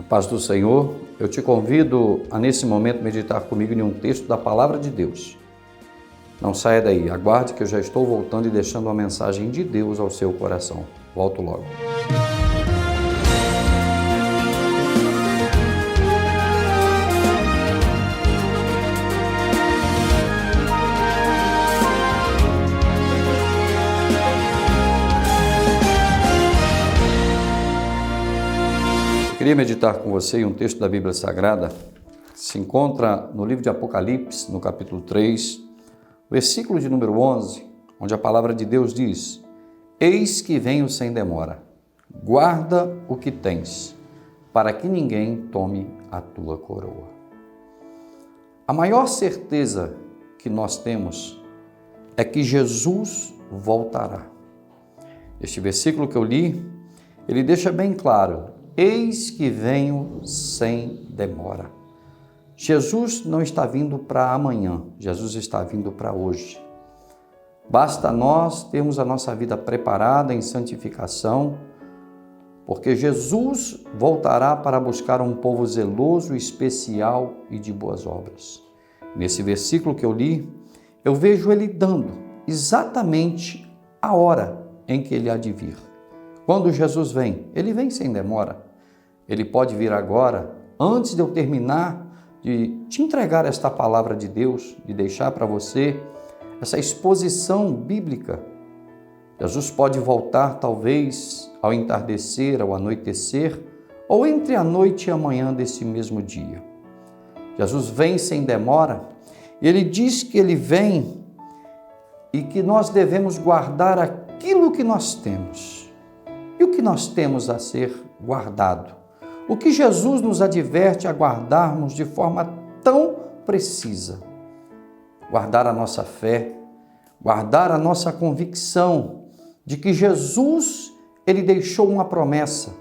Paz do Senhor, eu te convido a nesse momento meditar comigo em um texto da Palavra de Deus. Não saia daí, aguarde que eu já estou voltando e deixando uma mensagem de Deus ao seu coração. Volto logo. Queria meditar com você em um texto da Bíblia Sagrada, que se encontra no livro de Apocalipse, no capítulo 3, versículo de número 11, onde a palavra de Deus diz: Eis que venho sem demora, guarda o que tens, para que ninguém tome a tua coroa. A maior certeza que nós temos é que Jesus voltará. Este versículo que eu li, ele deixa bem claro: eis que venho sem demora. Jesus não está vindo para amanhã, Jesus está vindo para hoje. Basta nós termos a nossa vida preparada em santificação, porque Jesus voltará para buscar um povo zeloso, especial e de boas obras. Nesse versículo que eu li, eu vejo ele dando exatamente a hora em que ele há de vir. Quando Jesus vem, ele vem sem demora. Ele pode vir agora, antes de eu terminar de te entregar esta palavra de Deus, de deixar para você essa exposição bíblica. Jesus pode voltar talvez ao entardecer, ao anoitecer, ou entre a noite e a manhã desse mesmo dia. Jesus vem sem demora, e ele diz que ele vem e que nós devemos guardar aquilo que nós temos. E o que nós temos a ser guardado? O que Jesus nos adverte a guardarmos de forma tão precisa? Guardar a nossa fé, guardar a nossa convicção de que Jesus, ele deixou uma promessa.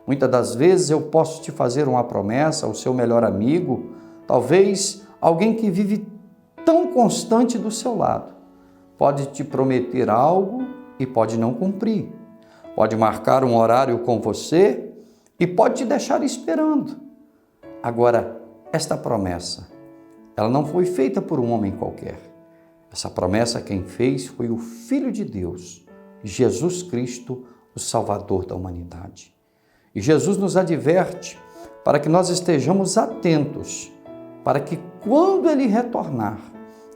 Muitas das vezes eu posso te fazer uma promessa, o seu melhor amigo, talvez alguém que vive tão constante do seu lado. Pode te prometer algo e pode não cumprir. Pode marcar um horário com você e pode te deixar esperando. Agora, esta promessa, ela não foi feita por um homem qualquer. Essa promessa quem fez foi o Filho de Deus, Jesus Cristo, o Salvador da humanidade. E Jesus nos adverte para que nós estejamos atentos, para que quando Ele retornar,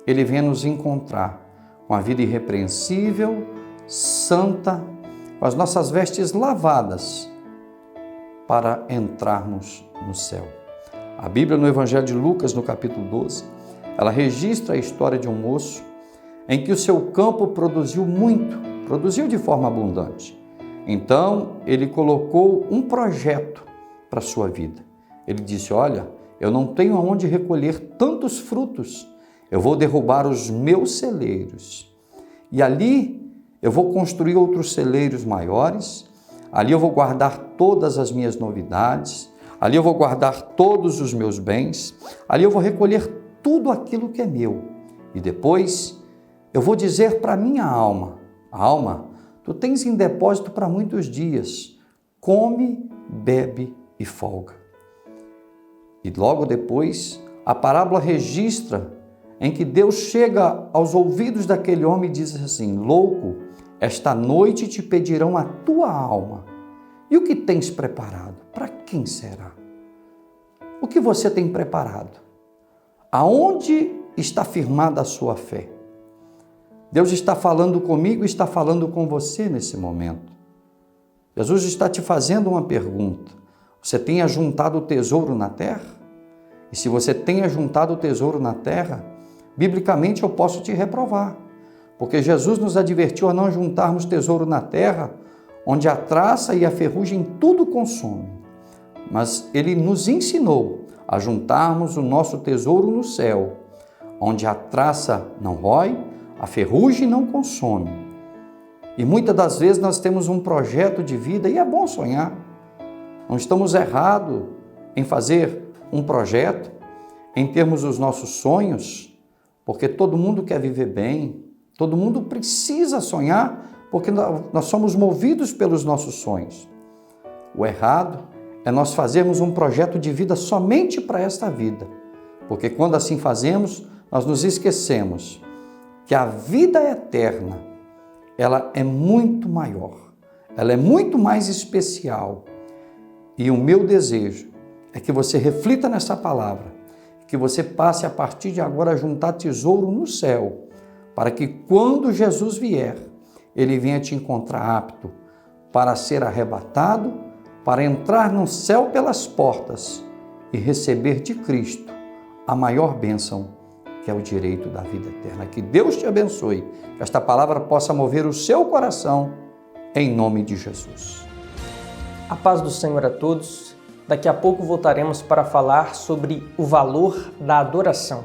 Ele venha nos encontrar com a vida irrepreensível, santa, com as nossas vestes lavadas, para entrarmos no céu. A Bíblia, no Evangelho de Lucas, no capítulo 12, ela registra a história de um moço em que o seu campo produziu muito, produziu de forma abundante. Então, ele colocou um projeto para a sua vida. Ele disse: olha, eu não tenho aonde recolher tantos frutos, eu vou derrubar os meus celeiros. E ali eu vou construir outros celeiros maiores. Ali eu vou guardar todas as minhas novidades, ali eu vou guardar todos os meus bens, ali eu vou recolher tudo aquilo que é meu. E depois eu vou dizer para a minha alma: alma, tu tens em depósito para muitos dias, come, bebe e folga. E logo depois a parábola registra em que Deus chega aos ouvidos daquele homem e diz assim: louco, esta noite te pedirão a tua alma. E o que tens preparado? Para quem será? O que você tem preparado? Aonde está firmada a sua fé? Deus está falando comigo e está falando com você nesse momento. Jesus está te fazendo uma pergunta. Você tem ajuntado o tesouro na terra? E se você tem ajuntado o tesouro na terra, biblicamente eu posso te reprovar. Porque Jesus nos advertiu a não juntarmos tesouro na terra, onde a traça e a ferrugem tudo consomem. Mas Ele nos ensinou a juntarmos o nosso tesouro no céu, onde a traça não rói, a ferrugem não consome. E muitas das vezes nós temos um projeto de vida e é bom sonhar. Não estamos errados em fazer um projeto, em termos os nossos sonhos, porque todo mundo quer viver bem. Todo mundo precisa sonhar porque nós somos movidos pelos nossos sonhos. O errado é nós fazermos um projeto de vida somente para esta vida. Porque quando assim fazemos, nós nos esquecemos que a vida eterna, ela é muito maior, ela é muito mais especial. E o meu desejo é que você reflita nessa palavra, que você passe a partir de agora a juntar tesouro no céu, para que quando Jesus vier, ele venha te encontrar apto para ser arrebatado, para entrar no céu pelas portas e receber de Cristo a maior bênção, que é o direito da vida eterna. Que Deus te abençoe, que esta palavra possa mover o seu coração, em nome de Jesus. A paz do Senhor a todos. Daqui a pouco voltaremos para falar sobre o valor da adoração.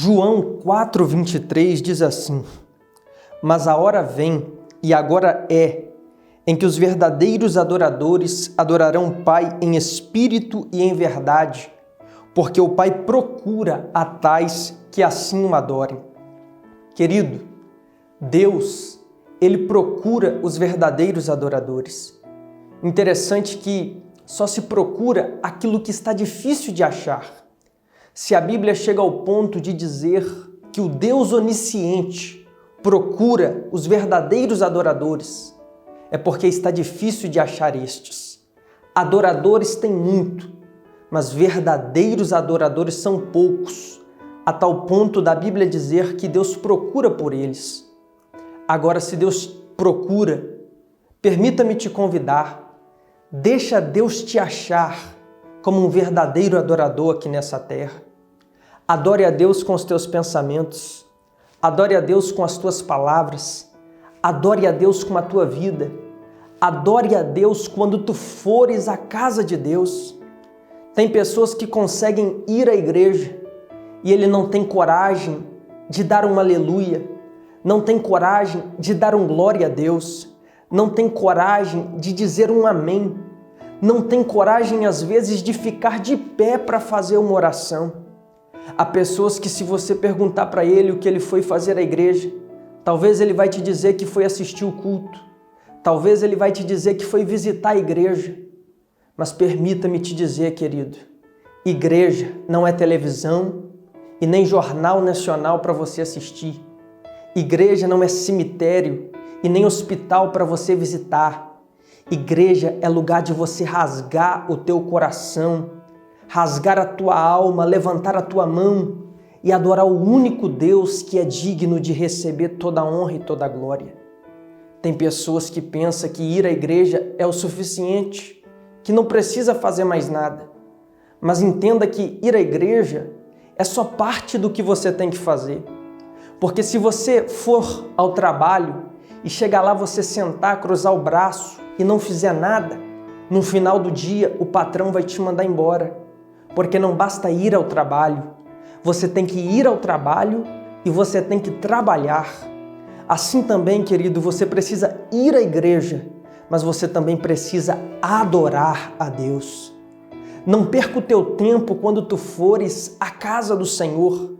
João 4:23 diz assim: Mas a hora vem, e agora é, em que os verdadeiros adoradores adorarão o Pai em espírito e em verdade, porque o Pai procura a tais que assim o adorem. Querido, Deus, Ele procura os verdadeiros adoradores. Interessante que só se procura aquilo que está difícil de achar. Se a Bíblia chega ao ponto de dizer que o Deus onisciente procura os verdadeiros adoradores, é porque está difícil de achar estes. Adoradores tem muito, mas verdadeiros adoradores são poucos, a tal ponto da Bíblia dizer que Deus procura por eles. Agora, se Deus procura, permita-me te convidar, deixa Deus te achar como um verdadeiro adorador aqui nessa terra. Adore a Deus com os teus pensamentos, adore a Deus com as tuas palavras, adore a Deus com a tua vida, adore a Deus quando tu fores à casa de Deus. Tem pessoas que conseguem ir à igreja e ele não tem coragem de dar um aleluia, não tem coragem de dar um glória a Deus, não tem coragem de dizer um amém, não tem coragem às vezes de ficar de pé para fazer uma oração. Há pessoas que, se você perguntar para ele o que ele foi fazer à igreja, talvez ele vai te dizer que foi assistir o culto, talvez ele vai te dizer que foi visitar a igreja. Mas permita-me te dizer, querido, igreja não é televisão e nem jornal nacional para você assistir. Igreja não é cemitério e nem hospital para você visitar. Igreja é lugar de você rasgar o teu coração, rasgar a tua alma, levantar a tua mão e adorar o único Deus que é digno de receber toda a honra e toda a glória. Tem pessoas que pensam que ir à igreja é o suficiente, que não precisa fazer mais nada. Mas entenda que ir à igreja é só parte do que você tem que fazer. Porque se você for ao trabalho e chegar lá, você sentar, cruzar o braço e não fizer nada, no final do dia o patrão vai te mandar embora. Porque não basta ir ao trabalho, você tem que ir ao trabalho e você tem que trabalhar. Assim também, querido, você precisa ir à igreja, mas você também precisa adorar a Deus. Não perca o teu tempo quando tu fores à casa do Senhor.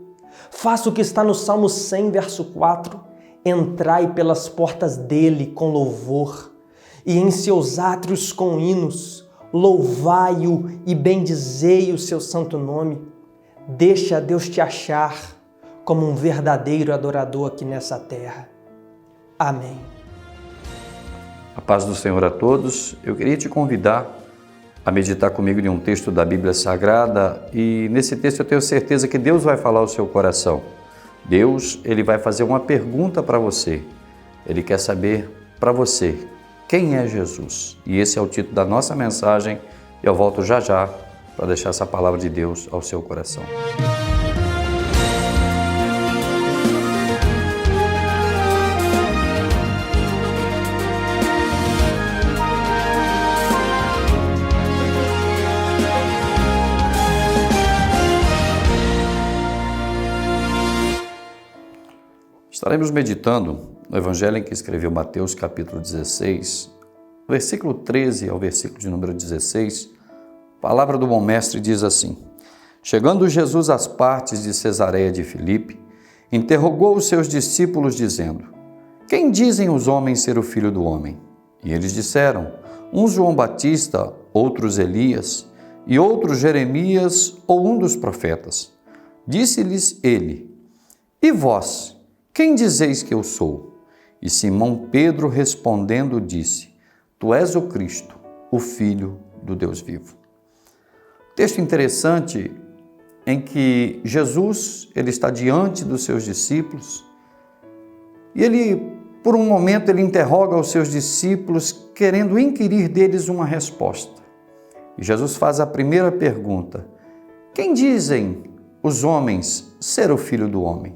Faça o que está no Salmo 100, verso 4. Entrai pelas portas dele com louvor e em seus átrios com hinos. Louvai-o e bendizei o seu santo nome. Deixa Deus te achar como um verdadeiro adorador aqui nessa terra. Amém. A paz do Senhor a todos. Eu queria te convidar a meditar comigo em um texto da Bíblia Sagrada e nesse texto eu tenho certeza que Deus vai falar ao seu coração. Deus, ele vai fazer uma pergunta para você. Ele quer saber para você: quem é Jesus? E esse é o título da nossa mensagem e eu volto já já para deixar essa palavra de Deus ao seu coração. Estaremos meditando no evangelho em que escreveu Mateus, capítulo 16, versículo 13 ao versículo de número 16, a palavra do bom mestre diz assim: Chegando Jesus às partes de Cesareia de Filipe, interrogou os seus discípulos, dizendo: Quem dizem os homens ser o Filho do Homem? E eles disseram: uns João Batista, outros Elias, e outros Jeremias ou um dos profetas. Disse-lhes ele: E vós, quem dizeis que eu sou? E Simão Pedro respondendo disse: Tu és o Cristo, o Filho do Deus vivo. Texto interessante em que Jesus ele está diante dos seus discípulos e ele, por um momento, ele interroga os seus discípulos querendo inquirir deles uma resposta. E Jesus faz a primeira pergunta: Quem dizem os homens ser o Filho do Homem?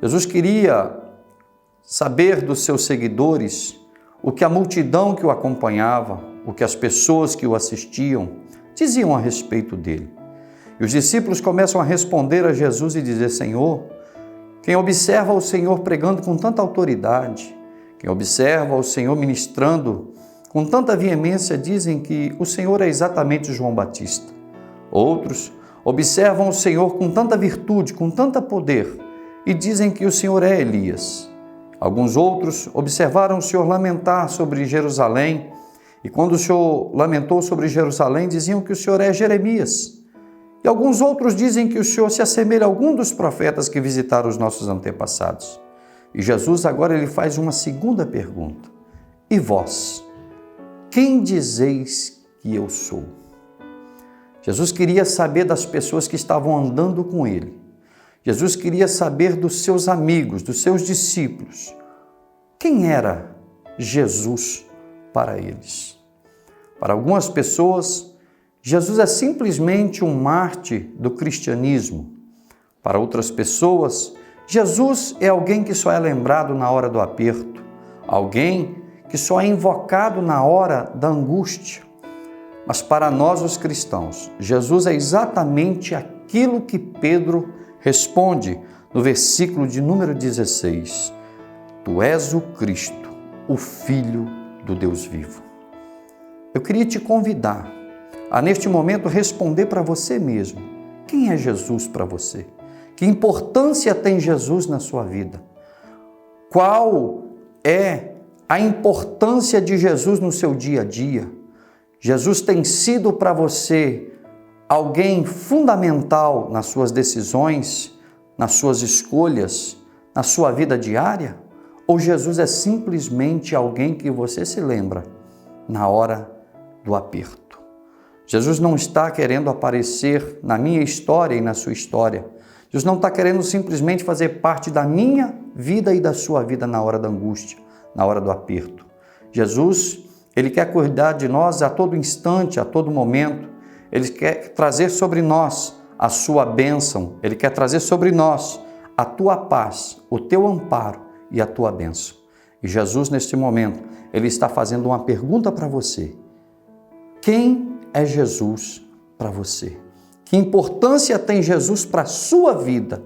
Jesus queria saber dos seus seguidores o que a multidão que o acompanhava, o que as pessoas que o assistiam diziam a respeito dele. E os discípulos começam a responder a Jesus e dizer: Senhor, quem observa o Senhor pregando com tanta autoridade, quem observa o Senhor ministrando com tanta veemência, dizem que o Senhor é exatamente João Batista. Outros observam o Senhor com tanta virtude, com tanto poder, e dizem que o Senhor é Elias. Alguns outros observaram o Senhor lamentar sobre Jerusalém, e quando o Senhor lamentou sobre Jerusalém, diziam que o Senhor é Jeremias. E alguns outros dizem que o Senhor se assemelha a algum dos profetas que visitaram os nossos antepassados. E Jesus agora ele faz uma segunda pergunta: E vós, quem dizeis que eu sou? Jesus queria saber das pessoas que estavam andando com ele. Jesus queria saber dos seus amigos, dos seus discípulos. Quem era Jesus para eles? Para algumas pessoas, Jesus é simplesmente um mártir do cristianismo. Para outras pessoas, Jesus é alguém que só é lembrado na hora do aperto, alguém que só é invocado na hora da angústia. Mas para nós, os cristãos, Jesus é exatamente aquilo que Pedro responde no versículo de número 16: Tu és o Cristo, o Filho do Deus vivo. Eu queria te convidar a, neste momento, responder para você mesmo: quem é Jesus para você? Que importância tem Jesus na sua vida? Qual é a importância de Jesus no seu dia a dia? Jesus tem sido para você alguém fundamental nas suas decisões, nas suas escolhas, na sua vida diária? Ou Jesus é simplesmente alguém que você se lembra na hora do aperto? Jesus não está querendo aparecer na minha história e na sua história. Jesus não está querendo simplesmente fazer parte da minha vida e da sua vida na hora da angústia, na hora do aperto. Jesus, ele quer cuidar de nós a todo instante, a todo momento. Ele quer trazer sobre nós a sua bênção. Ele quer trazer sobre nós a tua paz, o teu amparo e a tua bênção. E Jesus, neste momento, ele está fazendo uma pergunta para você: quem é Jesus para você? Que importância tem Jesus para a sua vida?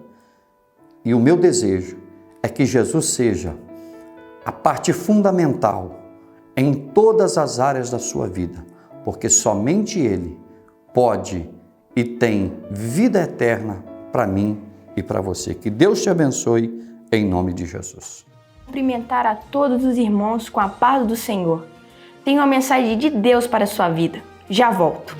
E o meu desejo é que Jesus seja a parte fundamental em todas as áreas da sua vida, porque somente Ele pode e tem vida eterna para mim e para você. Que Deus te abençoe em nome de Jesus. Cumprimentar a todos os irmãos com a paz do Senhor. Tenho uma mensagem de Deus para a sua vida. Já volto.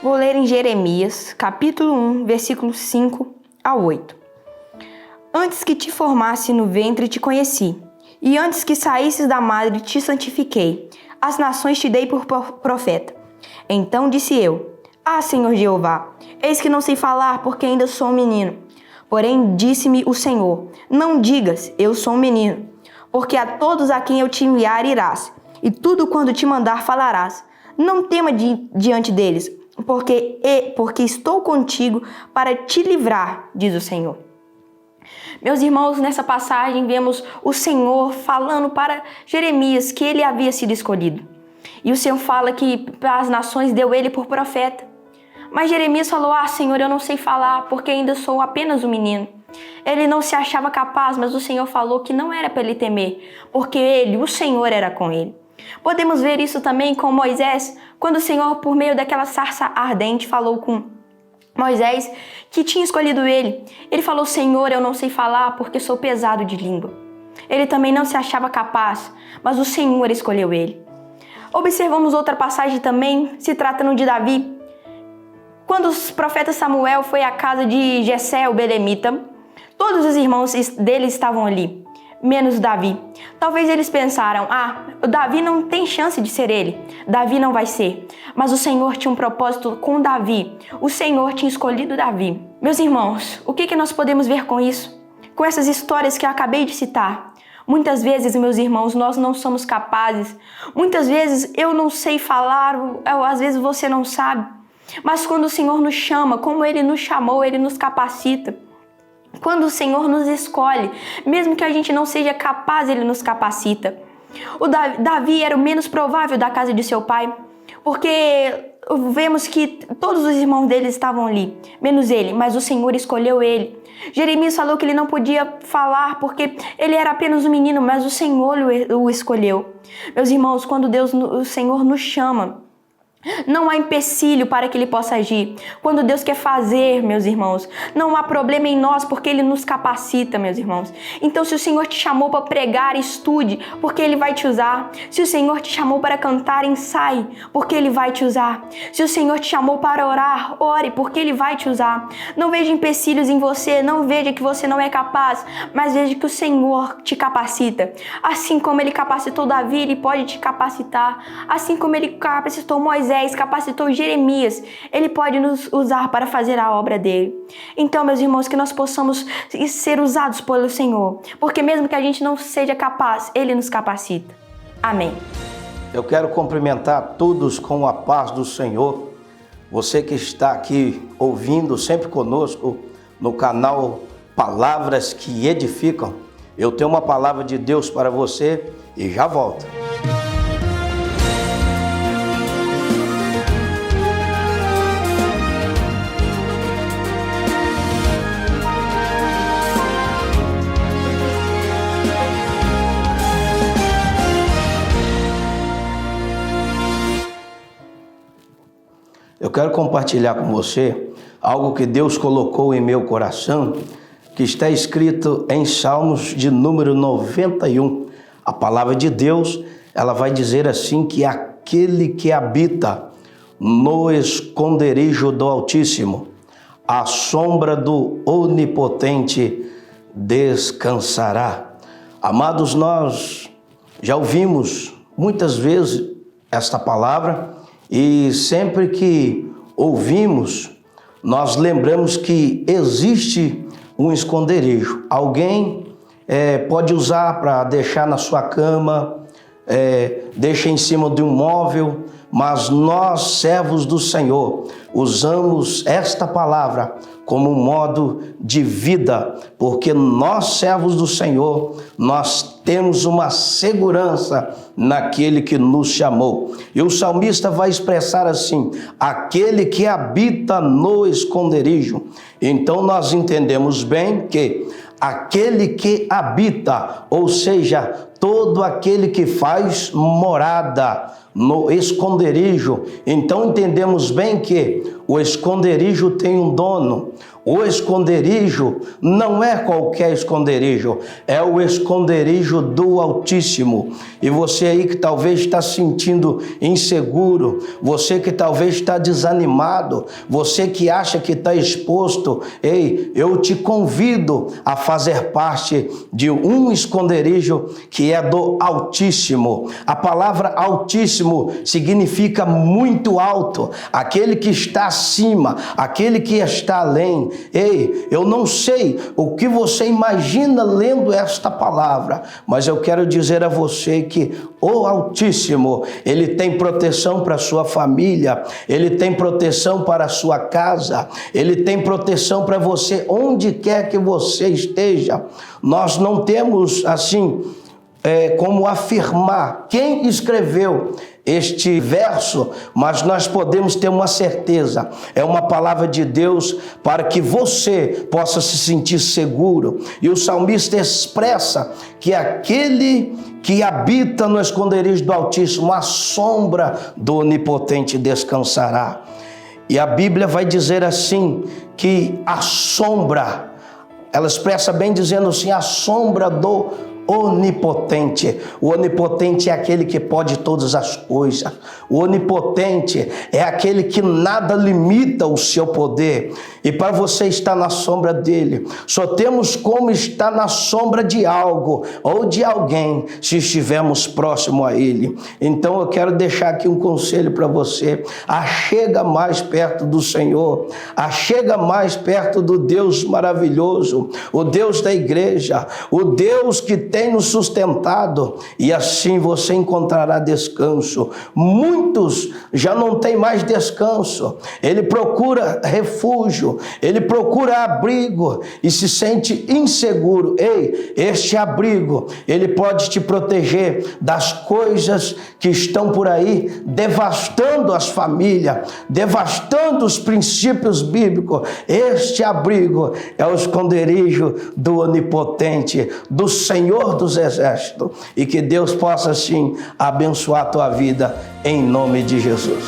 Vou ler em Jeremias, capítulo 1, versículos 5 a 8. Antes que te formasse no ventre te conheci, e antes que saísses da madre te santifiquei. As nações te dei por profeta. Então disse eu: Ah, Senhor Jeová, eis que não sei falar, porque ainda sou um menino. Porém disse-me o Senhor: Não digas, eu sou um menino, porque a todos a quem eu te enviar irás, e tudo quando te mandar falarás. Não tema diante deles, porque estou contigo para te livrar, diz o Senhor. Meus irmãos, nessa passagem vemos o Senhor falando para Jeremias que ele havia sido escolhido. E o Senhor fala que para as nações deu ele por profeta. Mas Jeremias falou: Senhor, eu não sei falar porque ainda sou apenas um menino. Ele não se achava capaz, mas o Senhor falou que não era para ele temer, porque o Senhor era com ele. Podemos ver isso também com Moisés, quando o Senhor, por meio daquela sarça ardente, falou com Moisés que tinha escolhido ele. Ele falou: Senhor, eu não sei falar porque sou pesado de língua. Ele também não se achava capaz, mas o Senhor escolheu ele. Observamos outra passagem também, se tratando de Davi. Quando o profeta Samuel foi à casa de Jessé, o belemita, todos os irmãos dele estavam ali, menos Davi. Talvez eles pensaram: o Davi não tem chance de ser ele, Davi não vai ser. Mas o Senhor tinha um propósito com Davi, o Senhor tinha escolhido Davi. Meus irmãos, o que nós podemos ver com isso? Com essas histórias que eu acabei de citar. Muitas vezes, meus irmãos, nós não somos capazes. Muitas vezes eu não sei falar, às vezes você não sabe. Mas quando o Senhor nos chama, como Ele nos chamou, Ele nos capacita. Quando o Senhor nos escolhe, mesmo que a gente não seja capaz, Ele nos capacita. O Davi era o menos provável da casa de seu pai, porque vemos que todos os irmãos dele estavam ali, menos ele, mas o Senhor escolheu ele. Jeremias falou que ele não podia falar porque ele era apenas um menino, mas o Senhor o escolheu. Meus irmãos, quando o Senhor nos chama, não há empecilho para que Ele possa agir. Quando Deus quer fazer, meus irmãos, não há problema em nós, porque Ele nos capacita, meus irmãos. Então, se o Senhor te chamou para pregar, estude, porque Ele vai te usar. Se o Senhor te chamou para cantar, ensaie, porque Ele vai te usar. Se o Senhor te chamou para orar, ore, porque Ele vai te usar. Não veja empecilhos em você, não veja que você não é capaz, mas veja que o Senhor te capacita. Assim como Ele capacitou Davi, Ele pode te capacitar. Assim como Ele capacitou Moisés, capacitou Jeremias, Ele pode nos usar para fazer a obra dele. Então, meus irmãos, que nós possamos ser usados pelo Senhor, porque mesmo que a gente não seja capaz, Ele nos capacita. Amém. Eu quero cumprimentar todos com a paz do Senhor. Você que está aqui ouvindo sempre conosco no canal Palavras que Edificam, eu tenho uma palavra de Deus para você e já volto. Eu quero compartilhar com você algo que Deus colocou em meu coração, que está escrito em Salmos de número 91. A palavra de Deus, ela vai dizer assim, que aquele que habita no esconderijo do Altíssimo, à sombra do Onipotente descansará. Amados, nós já ouvimos muitas vezes esta palavra, e sempre que ouvimos, nós lembramos que existe um esconderijo. Alguém pode usar para deixar na sua cama, deixa em cima de um móvel, mas nós, servos do Senhor, usamos esta palavra como um modo de vida, porque nós, servos do Senhor, nós temos uma segurança naquele que nos chamou. E o salmista vai expressar assim: aquele que habita no esconderijo. Então nós entendemos bem que aquele que habita, ou seja, todo aquele que faz morada no esconderijo. Então entendemos bem que o esconderijo tem um dono. O esconderijo não é qualquer esconderijo, é o esconderijo do Altíssimo. E você aí que talvez está se sentindo inseguro, você que talvez está desanimado, você que acha que está exposto, ei, eu te convido a fazer parte de um esconderijo que que é do Altíssimo. A palavra Altíssimo significa muito alto, aquele que está acima, aquele que está além. Ei, eu não sei o que você imagina lendo esta palavra, mas eu quero dizer a você que o Altíssimo, ele tem proteção para a sua família, ele tem proteção para a sua casa, ele tem proteção para você onde quer que você esteja. Nós não temos assim como afirmar quem escreveu este verso, mas nós podemos ter uma certeza, é uma palavra de Deus para que você possa se sentir seguro. E o salmista expressa que aquele que habita no esconderijo do Altíssimo, a sombra do Onipotente descansará. E a Bíblia vai dizer assim, que a sombra, ela expressa bem dizendo assim, a sombra do Onipotente. O Onipotente é aquele que pode todas as coisas. O Onipotente é aquele que nada limita o seu poder. E para você estar na sombra dele, só temos como estar na sombra de algo ou de alguém se estivermos próximo a ele. Então eu quero deixar aqui um conselho para você. Achega mais perto do Senhor. Achega mais perto do Deus maravilhoso, o Deus da igreja, o Deus que tem nos sustentado, e assim você encontrará descanso. Muitos já não têm mais descanso. Ele procura refúgio, ele procura abrigo e se sente inseguro. Ei, este abrigo, ele pode te proteger das coisas que estão por aí devastando as famílias, devastando os princípios bíblicos. Este abrigo é o esconderijo do Onipotente, do Senhor dos Exércitos, e que Deus possa sim abençoar a tua vida em nome de Jesus.